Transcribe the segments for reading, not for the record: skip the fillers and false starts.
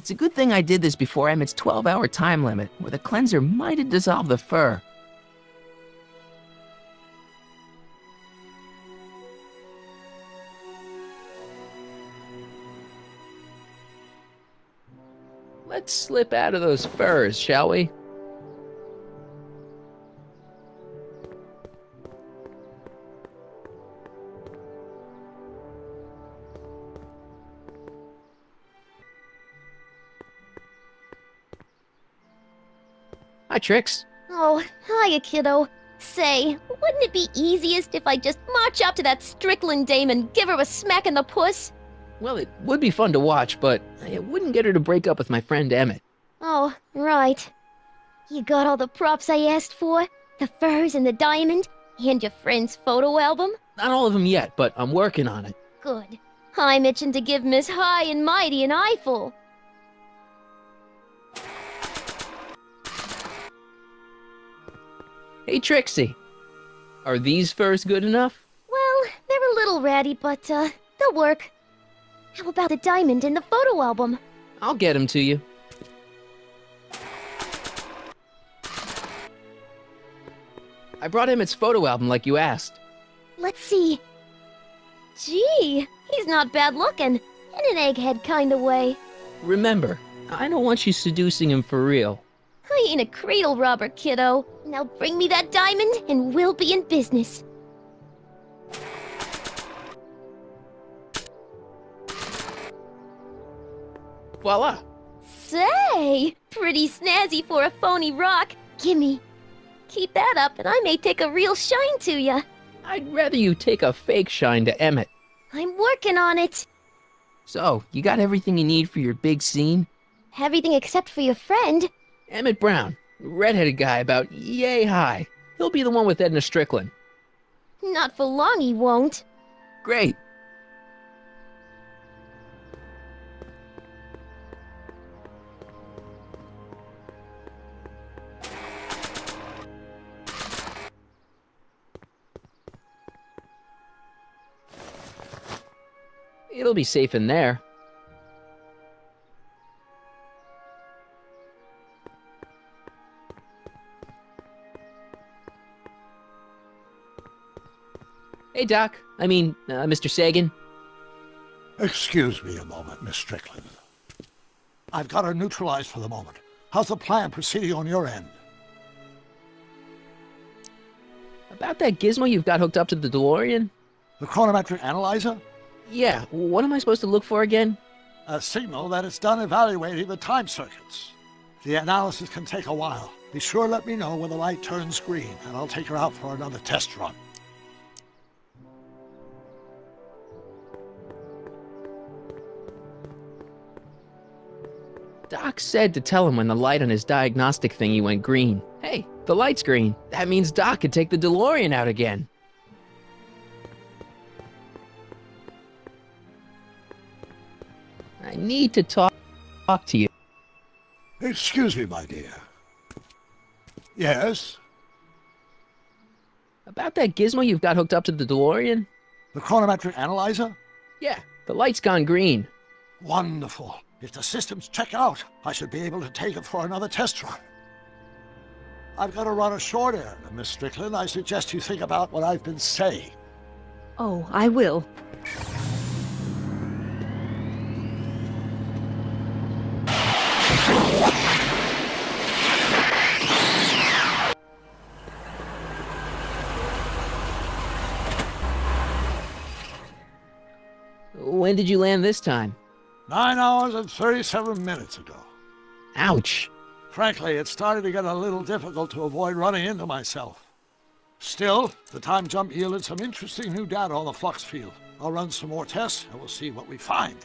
It's a good thing I did this before Emmett's 12-hour time limit, where the cleanser might have dissolved the fur. Let's slip out of those furs, shall we? Hi, Trix. Oh, hiya, kiddo. Say, wouldn't it be easiest if I just march up to that Strickland dame and give her a smack in the puss? Well, it would be fun to watch, but it wouldn't get her to break up with my friend Emmett. Oh, right. You got all the props I asked for? The furs and the diamond? And your friend's photo album? Not all of them yet, but I'm working on it. Good. I'm itching to give Miss High and Mighty an eyeful. Hey, Trixie. Are these furs good enough? Well, they're a little ratty, but, they'll work. How about the diamond in the photo album? I'll get them to you. I brought Emmett's photo album like you asked. Let's see. Gee, he's not bad looking. In an egghead kind of way. Remember, I don't want you seducing him for real. I ain't a cradle robber, kiddo. Now bring me that diamond and we'll be in business. Voila! Say, pretty snazzy for a phony rock. Gimme. Keep that up and I may take a real shine to ya. I'd rather you take a fake shine to Emmett. I'm working on it. So, you got everything you need for your big scene? Everything except for your friend. Emmett Brown, redheaded guy about yay high. He'll be the one with Edna Strickland. Not for long he won't. Great. It'll be safe in there. Hey, Doc. Mr. Sagan. Excuse me a moment, Miss Strickland. I've got her neutralized for the moment. How's the plan proceeding on your end? About that gizmo you've got hooked up to the DeLorean? The chronometric analyzer? Yeah, what am I supposed to look for again? A signal that it's done evaluating the time circuits. The analysis can take a while. Be sure to let me know when the light turns green, and I'll take her out for another test run. Doc said to tell him when the light on his diagnostic thingy went green. Hey, the light's green. That means Doc could take the DeLorean out again. I need to talk to you. Excuse me, my dear. Yes? About that gizmo you've got hooked up to the DeLorean? The chronometric analyzer? Yeah, the light's gone green. Wonderful. If the systems check out, I should be able to take it for another test run. I've got to run a short errand, Miss Strickland. I suggest you think about what I've been saying. Oh, I will. When did you land this time? 9 hours and 37 minutes ago. Ouch. Frankly, it started to get a little difficult to avoid running into myself. Still, the time jump yielded some interesting new data on the flux field. I'll run some more tests and we'll see what we find.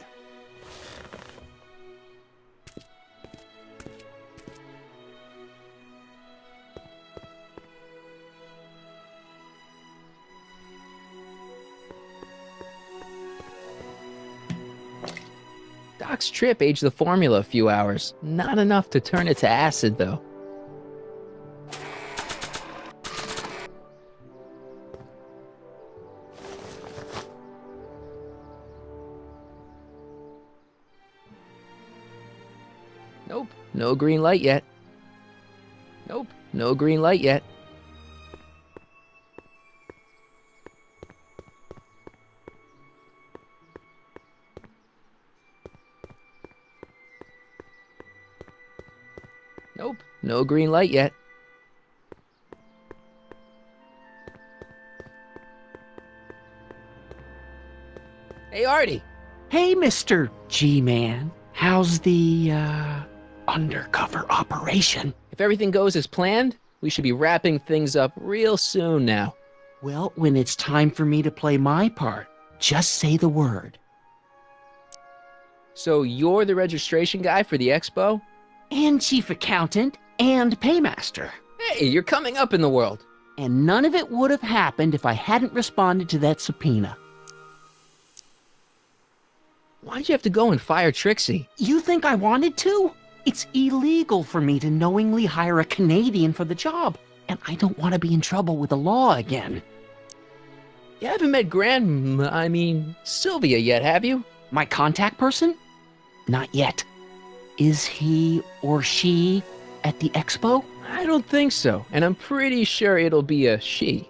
Doc's trip aged the formula a few hours. Not enough to turn it to acid, though. Nope, no green light yet. Nope, no green light yet. Nope, no green light yet. Hey, Artie. Hey, Mr. G-Man. How's the, undercover operation? If everything goes as planned, we should be wrapping things up real soon now. Well, when it's time for me to play my part, just say the word. So you're the registration guy for the expo? And chief accountant and paymaster. Hey, you're coming up in the world. And none of it would have happened if I hadn't responded to that subpoena. Why'd you have to go and fire Trixie? You think I wanted to? It's illegal for me to knowingly hire a Canadian for the job, and I don't want to be in trouble with the law again. You haven't met Sylvia yet, have you? My contact person? Not yet. Is he or she at the expo? I don't think so, and I'm pretty sure it'll be a she.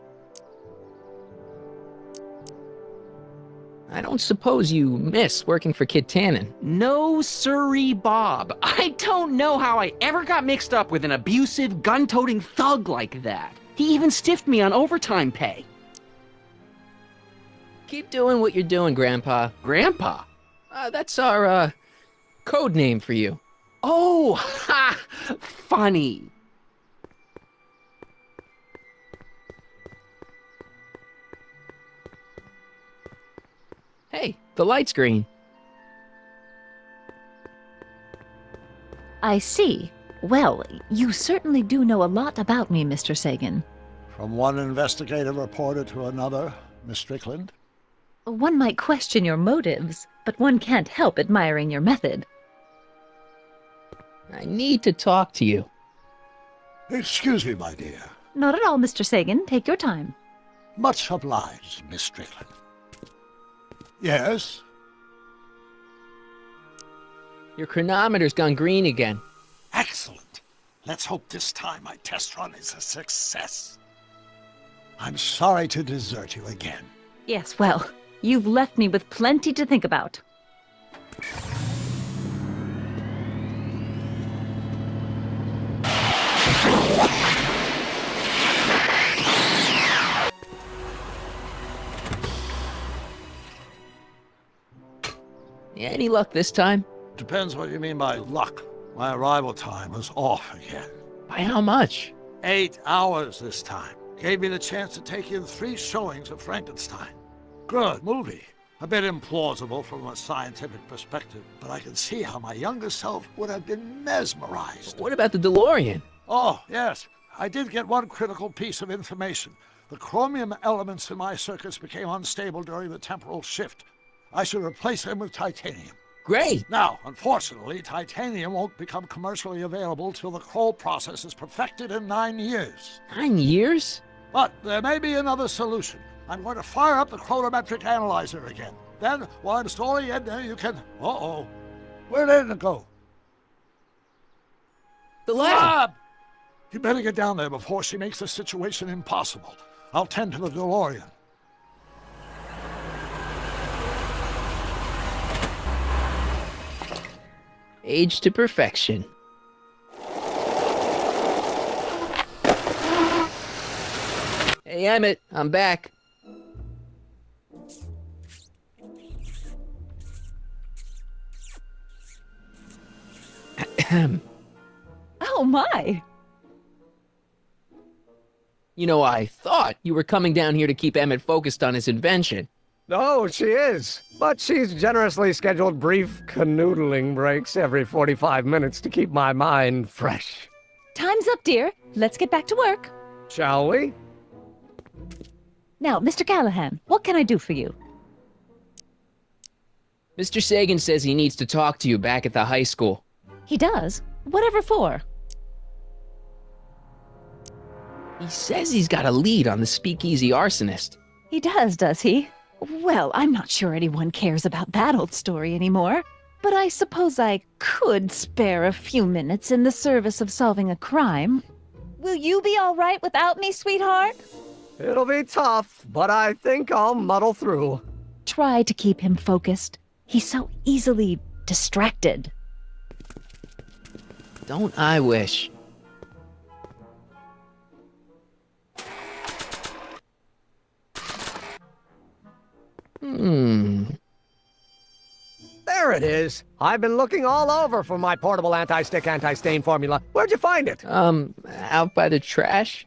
I don't suppose you miss working for Kid Tannen. No siree, Bob. I don't know how I ever got mixed up with an abusive, gun-toting thug like that. He even stiffed me on overtime pay. Keep doing what you're doing, Grandpa. Grandpa? That's our, code name for you. Oh, ha! Funny. Hey, the light's green. I see. Well, you certainly do know a lot about me, Mr. Sagan. From one investigative reporter to another, Miss Strickland. One might question your motives, but one can't help admiring your method. I need to talk to you. Excuse me, my dear. Not at all, Mr. Sagan. Take your time. Much obliged, Miss Strickland. Yes? Your chronometer's gone green again. Excellent. Let's hope this time my test run is a success. I'm sorry to desert you again. Yes, well, you've left me with plenty to think about. Any luck this time? Depends what you mean by luck. My arrival time was off again. By how much? 8 hours this time. Gave me the chance to take in 3 showings of Frankenstein. Good movie. A bit implausible from a scientific perspective, but I can see how my younger self would have been mesmerized. What about the DeLorean? Oh, yes. I did get one critical piece of information. The chromium elements in my circuits became unstable during the temporal shift. I should replace them with titanium. Great! Now, unfortunately, titanium won't become commercially available till the Kroll process is perfected in 9 years. 9 years? But there may be another solution. I'm going to fire up the chronometric analyzer again. Then, while I'm stalling Edna, you can... Uh-oh. Where'd Edna go? The lab! You better get down there before she makes the situation impossible. I'll tend to the DeLorean. Age to perfection. Hey, Emmett, I'm back. Oh my! You know, I thought you were coming down here to keep Emmett focused on his invention. Oh, she is. But she's generously scheduled brief canoodling breaks every 45 minutes to keep my mind fresh. Time's up, dear. Let's get back to work. Shall we? Now, Mr. Callahan, what can I do for you? Mr. Sagan says he needs to talk to you back at the high school. He does? Whatever for? He says he's got a lead on the speakeasy arsonist. He does he? Well, I'm not sure anyone cares about that old story anymore. but I suppose I could spare a few minutes in the service of solving a crime. Will you be all right without me, sweetheart? It'll be tough, but I think I'll muddle through. Try to keep him focused. He's so easily distracted. Don't I wish? There it is. I've been looking all over for my portable anti-stick, anti-stain formula. Where'd you find it? Out by the trash?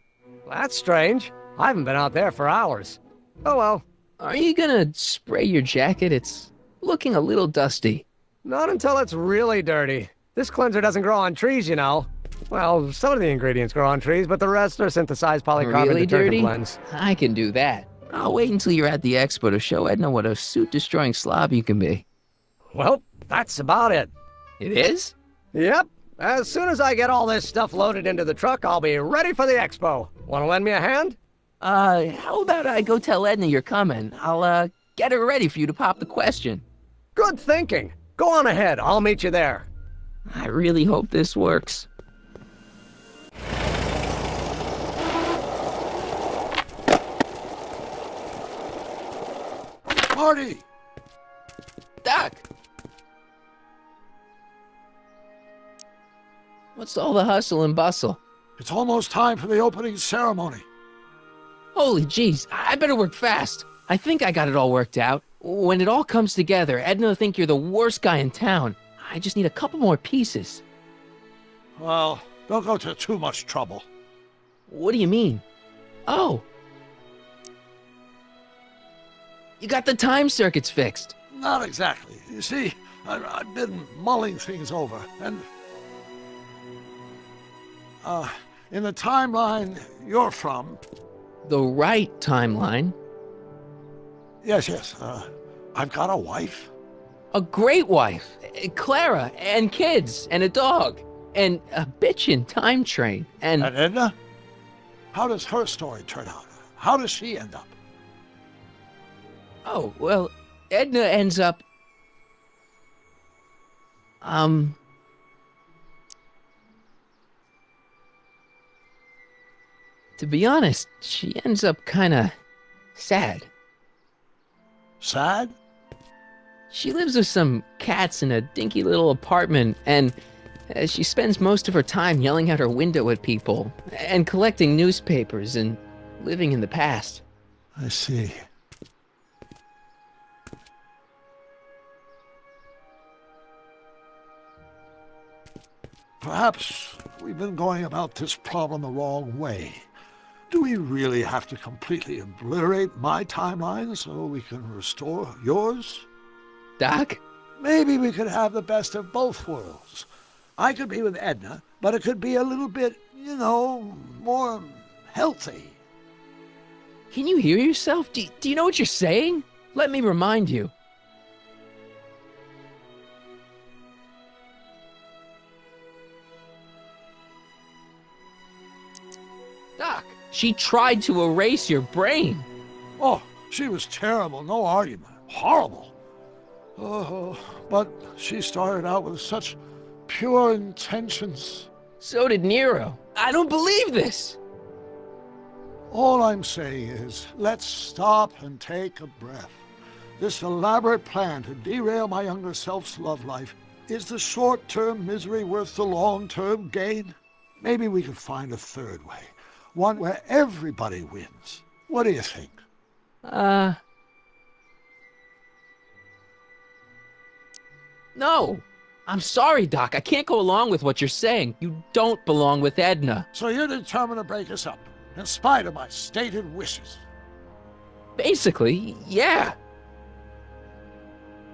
That's strange. I haven't been out there for hours. Oh well. Are you gonna spray your jacket? It's looking a little dusty. Not until it's really dirty. This cleanser doesn't grow on trees, you know. Well, some of the ingredients grow on trees, but the rest are synthesized polycarbonate Really detergent dirty? blends. I can do that. I'll wait until you're at the expo to show Edna what a suit-destroying slob you can be. Well, that's about it. It is? Yep. As soon as I get all this stuff loaded into the truck, I'll be ready for the expo. Want to lend me a hand? How about I go tell Edna you're coming? I'll, get her ready for you to pop the question. Good thinking. Go on ahead. I'll meet you there. I really hope this works. Marty! Doc! What's all the hustle and bustle? It's almost time for the opening ceremony. Holy jeez, I better work fast. I think I got it all worked out. When it all comes together, Edna will think you're the worst guy in town. I just need a couple more pieces. Well, don't go to too much trouble. What do you mean? Oh. You got the time circuits fixed. Not exactly. You see, I've been mulling things over, and... in the timeline you're from... The right timeline? Yes, I've got a wife. A great wife, Clara, and kids, and a dog, and a bitchin' time train, and... And Edna? How does her story turn out? How does she end up? Oh, well, Edna ends up... To be honest, she ends up kinda sad. Sad? She lives with some cats in a dinky little apartment, and she spends most of her time yelling out her window at people, and collecting newspapers, and living in the past. I see. Perhaps we've been going about this problem the wrong way. Do we really have to completely obliterate my timeline so we can restore yours? Doc? Maybe we could have the best of both worlds. I could be with Edna, but it could be a little bit, you know, more healthy. Can you hear yourself? Do you know what you're saying? Let me remind you. Doc, she tried to erase your brain. Oh, she was terrible, no argument. Horrible. Oh, but she started out with such pure intentions. So did Nero. I don't believe this. All I'm saying is, let's stop and take a breath. This elaborate plan to derail my younger self's love life, is the short-term misery worth the long-term gain? Maybe we could find a third way. One where everybody wins. What do you think? No. I'm sorry, Doc. I can't go along with what you're saying. You don't belong with Edna. So you're determined to break us up, in spite of my stated wishes? Basically, yeah.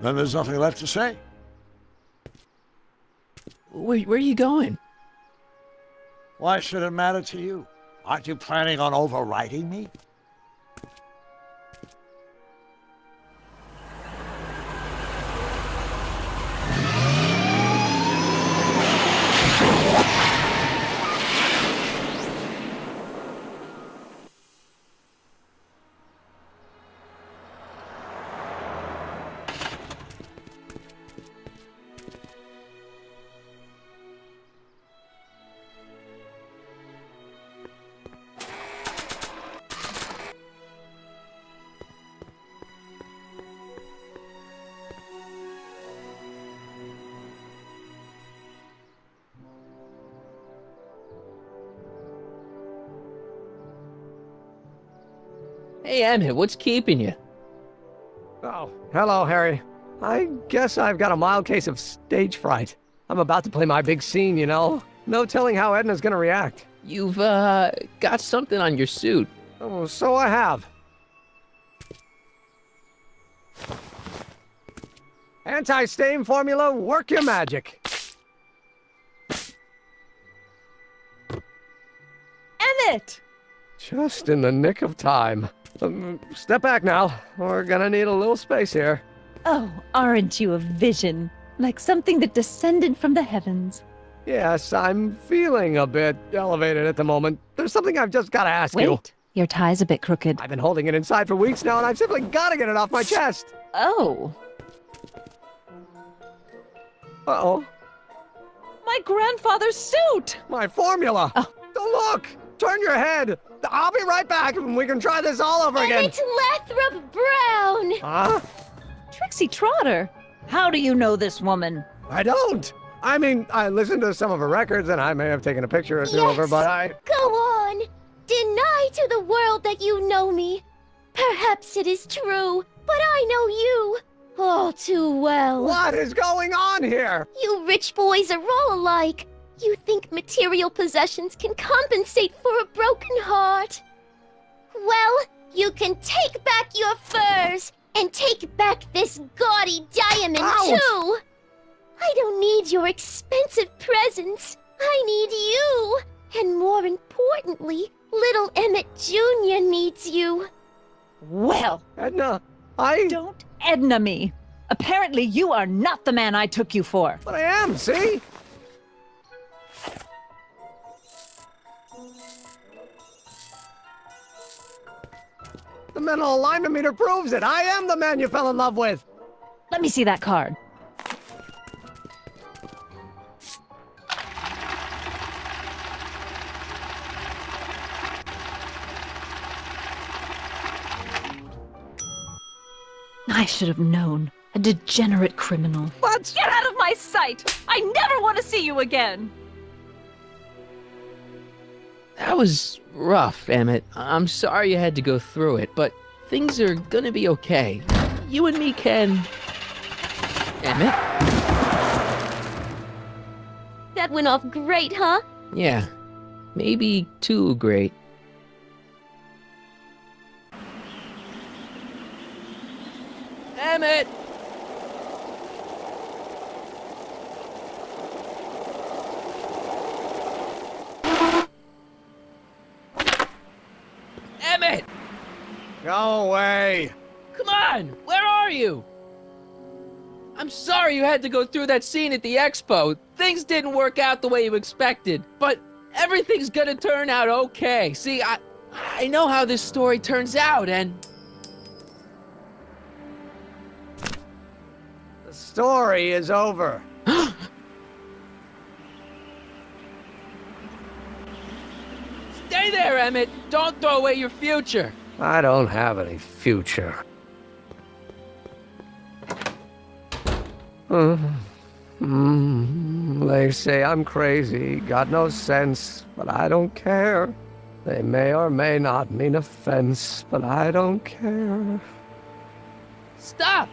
Then there's nothing left to say. Where are you going? Why should it matter to you? Aren't you planning on overriding me? Hey, Emmett, what's keeping you? Oh, hello, Harry. I guess I've got a mild case of stage fright. I'm about to play my big scene, you know? No telling how Edna's gonna react. You've, got something on your suit. Oh, so I have. Anti-stain formula, work your magic. Emmett! Just in the nick of time. Step back now. We're gonna need a little space here. Oh, aren't you a vision? Like something that descended from the heavens. Yes, I'm feeling a bit elevated at the moment. There's something I've just gotta ask you. Wait, your tie's a bit crooked. I've been holding it inside for weeks now, and I've simply gotta get it off my chest. Oh, Uh-oh. my grandfather's suit! My formula! Oh. Don't look! Turn your head! I'll be right back, and we can try this all over again. Emmett Lathrop Brown! Huh? Trixie Trotter! How do you know this woman? I don't! I mean, I listened to some of her records, and I may have taken a picture or two of her, Yes. but I... Go on! Deny to the world that you know me. Perhaps it is true, but I know you all too well. What is going on here? You rich boys are all alike. You think material possessions can compensate for a broken heart. Well, you can take back your furs and take back this gaudy diamond Ouch! too. I don't need your expensive presents. I need you. And more importantly, little Emmett Jr. needs you. Well, Edna, I... don't Edna me. Apparently you are not the man I took you for. But I am, see? The mental alignment meter proves it. I am the man you fell in love with. Let me see that card. I should have known. A degenerate criminal. What? Get out of my sight! I never want to see you again! That was rough, Emmett. I'm sorry you had to go through it, but things are gonna be okay. You and me can... Emmett? That went off great, huh? Yeah, maybe too great. Emmett! Emmett! Go away. Come on! Where are you? I'm sorry you had to go through that scene at the expo. Things didn't work out the way you expected, but everything's gonna turn out okay. See, I know how this story turns out, and... The story is over. Stay there, Emmett! Don't throw away your future! I don't have any future. They say I'm crazy, got no sense, but I don't care. They may or may not mean offense, but I don't care. Stop!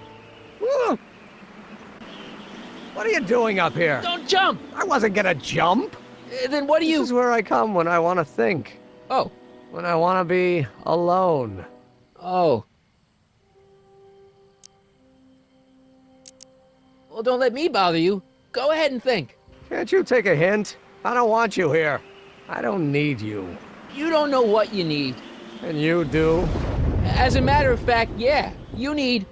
What are you doing up here? Don't jump! I wasn't gonna jump. Then what do This you... is where I come when I want to think. Oh. When I want to be alone. Oh. Well, don't let me bother you. Go ahead and think. Can't you take a hint? I don't want you here. I don't need you. You don't know what you need. And you do? As a matter of fact, yeah, you need...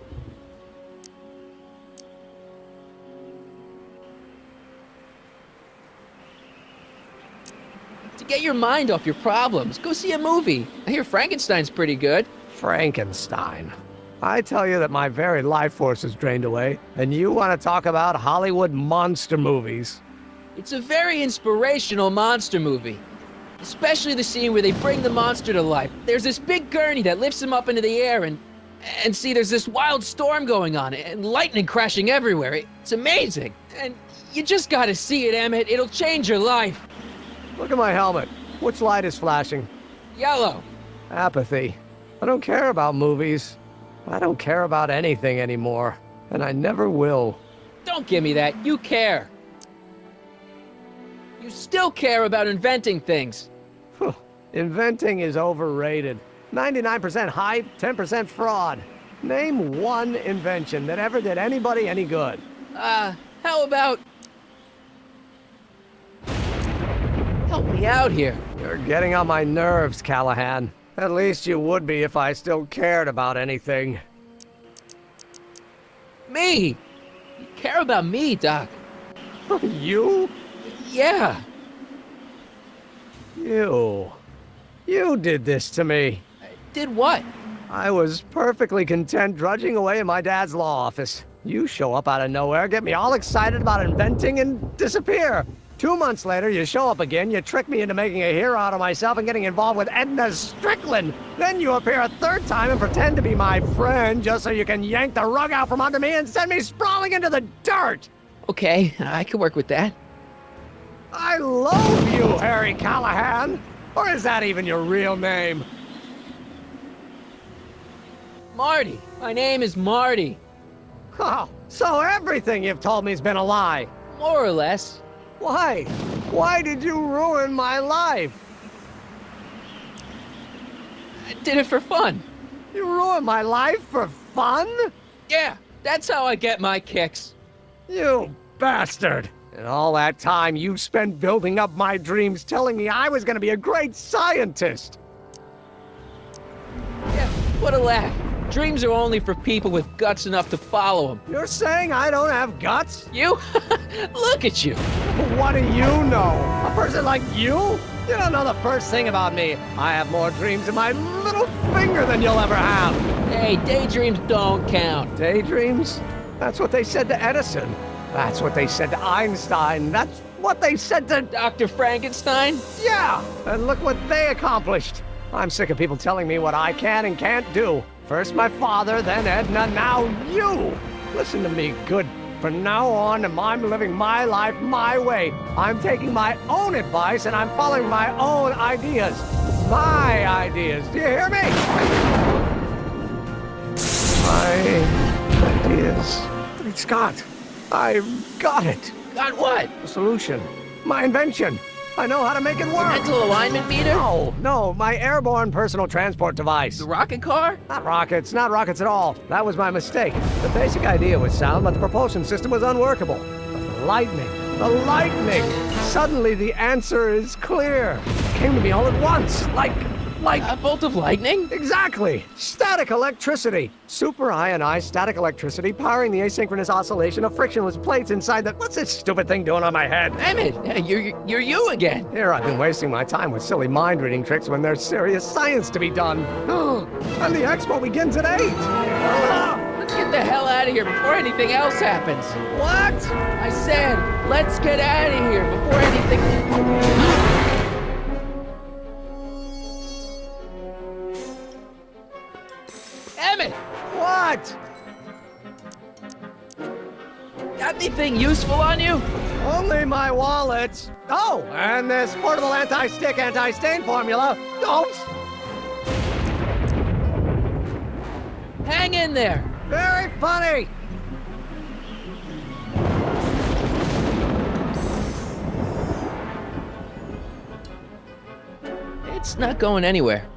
to get your mind off your problems. Go see a movie. I hear Frankenstein's pretty good. Frankenstein. I tell you that my very life force is drained away, and you want to talk about Hollywood monster movies. It's a very inspirational monster movie. Especially the scene where they bring the monster to life. There's this big gurney that lifts him up into the air, and see, there's this wild storm going on, and lightning crashing everywhere. It's amazing. And you just gotta see it, Emmett. It'll change your life. Look at my helmet. Which light is flashing? Yellow. Apathy. I don't care about movies. I don't care about anything anymore. And I never will. Don't give me that. You care. You still care about inventing things. Inventing is overrated. 99% hype, 10% fraud. Name one invention that ever did anybody any good. How about... Help me out here. You're getting on my nerves, Callahan. At least you would be if I still cared about anything. Me! You care about me, Doc. You? Yeah. You did this to me. Did what? I was perfectly content drudging away in my dad's law office. You show up out of nowhere, get me all excited about inventing, and disappear. 2 months later, you show up again, you trick me into making a hero out of myself and getting involved with Edna Strickland. Then you appear a third time and pretend to be my friend just so you can yank the rug out from under me and send me sprawling into the dirt. Okay, I can work with that. I loathe you, Harry Callahan. Or is that even your real name? Marty. My name is Marty. Oh, so everything you've told me's been a lie. More or less. Why? Why did you ruin my life? I did it for fun. You ruined my life for fun? Yeah, that's how I get my kicks. You bastard! And all that time you spent building up my dreams, telling me I was gonna be a great scientist. Yeah, what a laugh. Dreams are only for people with guts enough to follow them. You're saying I don't have guts? You? Look at you. What do you know? A person like you? You don't know the first thing about me. I have more dreams in my little finger than you'll ever have. Hey, daydreams don't count. Daydreams? That's what they said to Edison. That's what they said to Einstein. That's what they said to... Dr. Frankenstein? Yeah! And look what they accomplished. I'm sick of people telling me what I can and can't do. First my father, then Edna, now you! Listen to me, good. From now on, I'm living my life my way. I'm taking my own advice and I'm following my own ideas. My ideas. Do you hear me? My ideas. Great Scott. I've got it. Got what? The solution. My invention. I know how to make it work. Mental alignment meter? No, my airborne personal transport device. The rocket car? Not rockets at all. That was my mistake. The basic idea was sound, but the propulsion system was unworkable. But the lightning. Suddenly the answer is clear. It came to me all at once, like... A bolt of lightning? Exactly! Static electricity! Super ionized static electricity powering the asynchronous oscillation of frictionless plates inside the... What's this stupid thing doing on my head? Emmett, you're you again. Here I've been wasting my time with silly mind-reading tricks when there's serious science to be done. And the expo begins at 8! Let's get the hell out of here before anything else happens. What? I said, let's get out of here before anything... Emmett! What? Got anything useful on you? Only my wallet. Oh, and this portable anti-stick, anti-stain formula. Oops! Hang in there. Very funny! It's not going anywhere.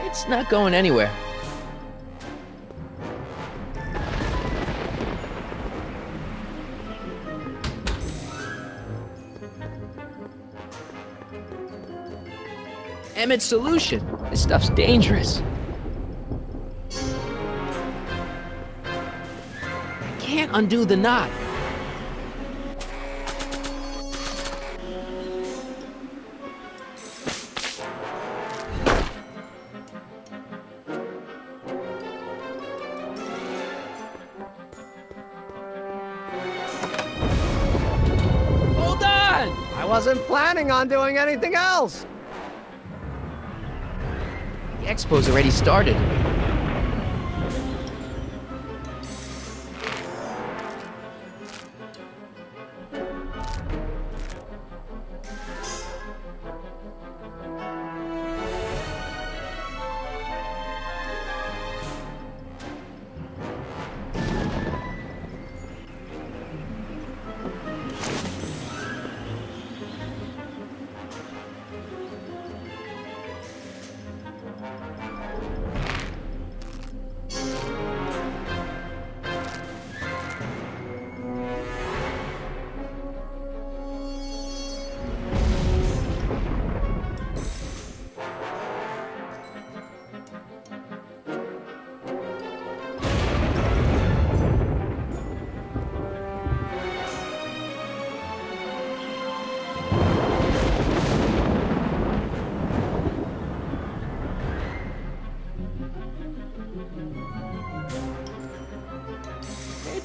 It's not going anywhere. Emmett's solution. This stuff's dangerous. I can't undo the knot. I wasn't planning on doing anything else. The expo's already started.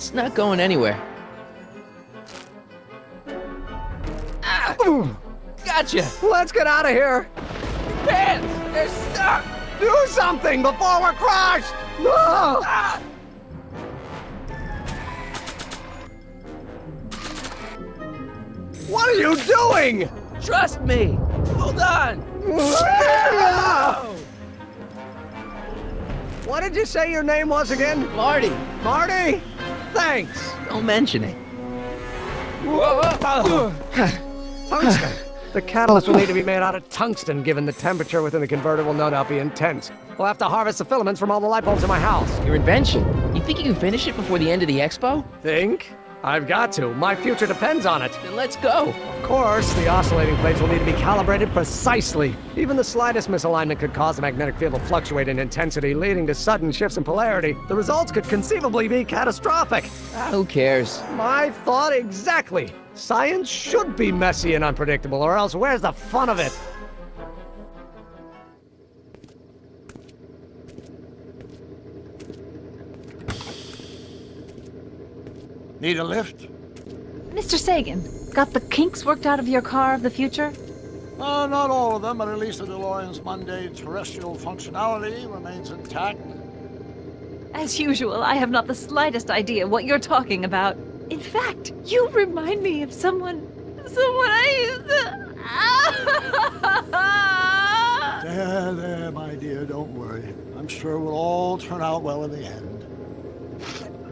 It's not going anywhere. Ah! Gotcha! Let's get out of here! Pants! They're stuck! Do something before we're crushed! No! Ah! What are you doing? Trust me! Hold on! What did you say your name was again? Marty! Marty? Thanks. Don't mention it. Tungsten. The catalyst will need to be made out of tungsten, given the temperature within the converter will no doubt be intense. We'll have to harvest the filaments from all the light bulbs in my house. Your invention. You think you can finish it before the end of the expo? Think? I've got to. My future depends on it. Then let's go. Of course, the oscillating plates will need to be calibrated precisely. Even the slightest misalignment could cause the magnetic field to fluctuate in intensity, leading to sudden shifts in polarity. The results could conceivably be catastrophic. Who cares? My thought exactly. Science should be messy and unpredictable, or else where's the fun of it? Need a lift? Mr. Sagan, got the kinks worked out of your car of the future? Not all of them, but at least the DeLorean's mundane terrestrial functionality remains intact. As usual, I have not the slightest idea what you're talking about. In fact, you remind me of someone I used to... There, my dear, don't worry. I'm sure it will all turn out well in the end.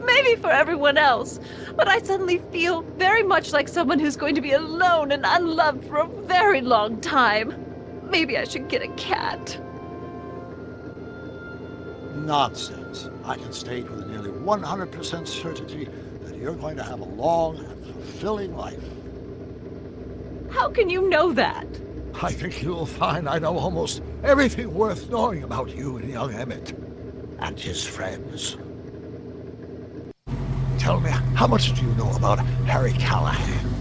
Maybe for everyone else, but I suddenly feel very much like someone who's going to be alone and unloved for a very long time. Maybe I should get a cat. Nonsense. I can state with nearly 100% certainty that you're going to have a long and fulfilling life. How can you know that? I think you'll find I know almost everything worth knowing about you and young Emmett and his friends. Tell me, how much do you know about Harry Callahan?